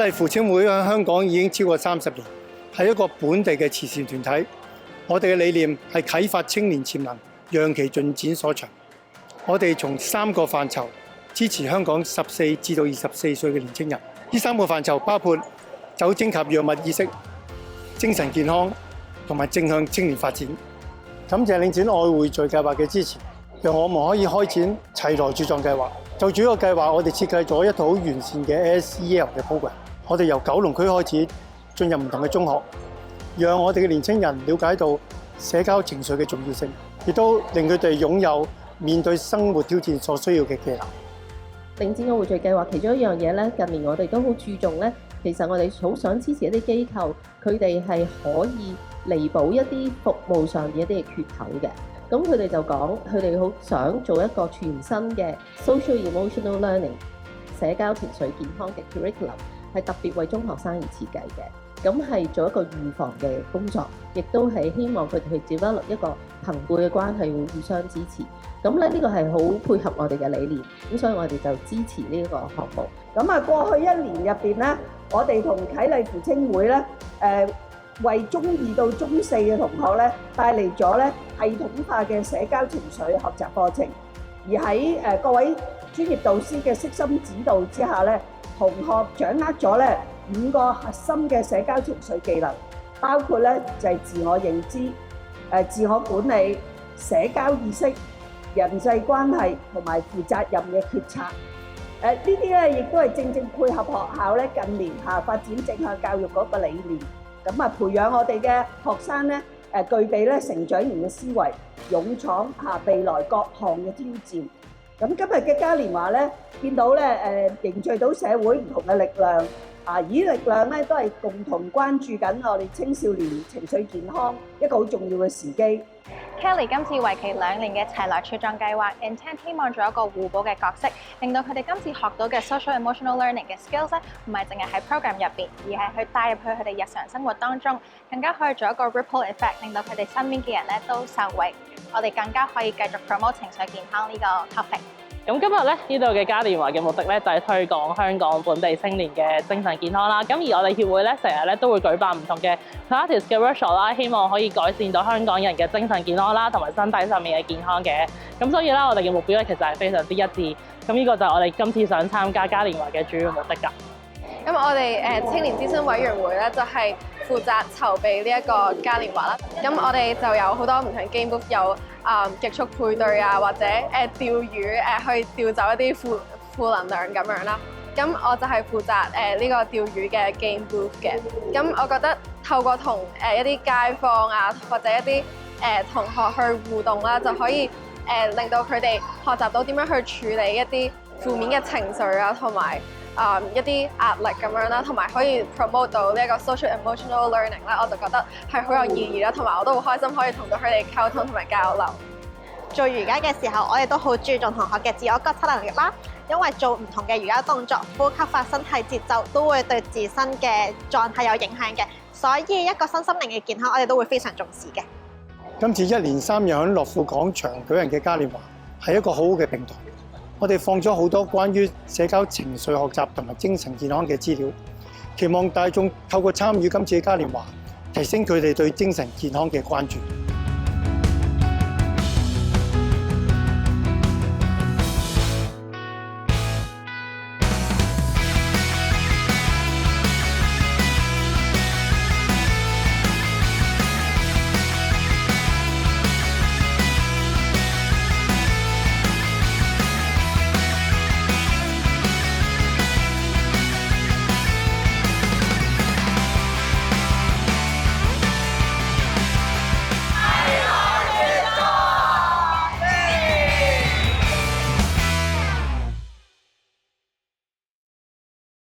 勵扶青會喺香港已經超過30年，係一個本地嘅慈善團體。我哋嘅理念係啟發青年潛能，讓其進展所長。我哋從3個範疇支持香港14至到24歲嘅年青人。呢3個範疇包括酒精及藥物意識、精神健康同埋正向青年發展。感謝領展愛匯聚計劃嘅支持，讓我們可以開展齊來茁壯計劃。就住呢個計劃，我哋設計咗一套好完善嘅 SEL 嘅 program。我哋由九龍區開始進入唔同嘅中學，讓我哋嘅年青人了解到社交情緒嘅重要性，亦都令佢哋擁有面對生活挑戰所需要嘅技能。領展愛匯聚計劃其中一樣嘢咧，近年我哋都好注重咧。其實我哋好想支持一啲機構，佢哋係可以彌補一啲服務上嘅一啲嘅缺口嘅。咁佢哋就講，佢哋好想做一個全新嘅 social emotional learning 社交情緒健康嘅 curriculum， 係特別為中學生而設計嘅。咁係做一個預防嘅工作，亦都係希望佢哋去 develop 一個朋輩嘅關係，會互相支持。咁咧呢個係好配合我哋嘅理念，咁所以我哋就支持呢個項目。咁啊，過去1年入邊咧，我哋同啟勵扶青會咧，為中2到中4嘅同學咧帶嚟咗咧系統化嘅社交情緒學習課程，而喺各位專業導師嘅悉心指導之下咧，同學掌握咗咧5個核心嘅社交情緒技能，包括咧就係自我認知、自我管理、社交意識、人際關係同埋負責任嘅決策。呢啲咧亦都係正配合學校咧近年發展正向教育嗰個理念，咁啊培養我哋嘅學生咧具備咧成長型嘅思維，勇闖未來各項嘅挑戰。咁今日嘅嘉年華咧，見到咧凝聚到社會唔同嘅力量，而力量咧都係共同關注緊我哋青少年情緒健康一個好重要嘅時機。Kelly 今次為期2年嘅齊來茁壯計劃 ，intent 希望做一個互補嘅角色，令到佢哋今次學到嘅 social emotional learning 嘅 skills 咧，唔係淨係喺 program 入邊，而係去帶入去佢哋日常生活當中，更加可以做一個 ripple effect， 令到佢哋身邊嘅人咧都受惠。我哋更加可以繼續 promote 情緒健康呢個 topic。咁今日咧呢度嘅嘉年華嘅目的咧就係推廣香港本地青年嘅精神健康啦。咁而我哋協會咧成日咧都會舉辦唔同嘅 Pilates 嘅 workshop 啦，希望可以改善到香港人嘅精神健康啦，同埋身體上面嘅健康嘅。咁所以咧我哋嘅目標咧其實係非常之一致。咁呢個就係我哋今次想參加嘉年華嘅主要目的㗎。咁我哋青年諮詢委員會咧就係負責籌備呢一個嘉年華啦。咁我哋就有好多唔同 game booth，有極速配對啊，或者釣魚去調走一啲負能量咁樣啦。咁我就係負責呢個釣魚嘅 game booth 嘅。咁我覺得透過同一啲街坊啊，或者一啲同學去互動啦，就可以令到佢哋學習到點樣去處理一啲負面嘅情緒啊，同埋一啲壓力咁樣啦，同埋可以 promote 到呢一個 social emotional learning 啦，我就覺得係好有意義啦，同埋我都好開心可以同到佢哋溝通同埋交流。做瑜伽嘅時候，我哋都好注重同學嘅自我覺察能力啦，因為做唔同嘅瑜伽動作、呼吸法、身體節奏都會對自身嘅狀態有影響嘅，所以一個身心靈嘅健康，我哋都會非常重視嘅。今次1連3日喺樂富廣場舉行嘅嘉年華係一個好好嘅平台。我哋放咗好多關於社交情緒學習同埋精神健康嘅資料，期望大眾透過參與今次嘅嘉年華，提升佢哋對精神健康嘅關注。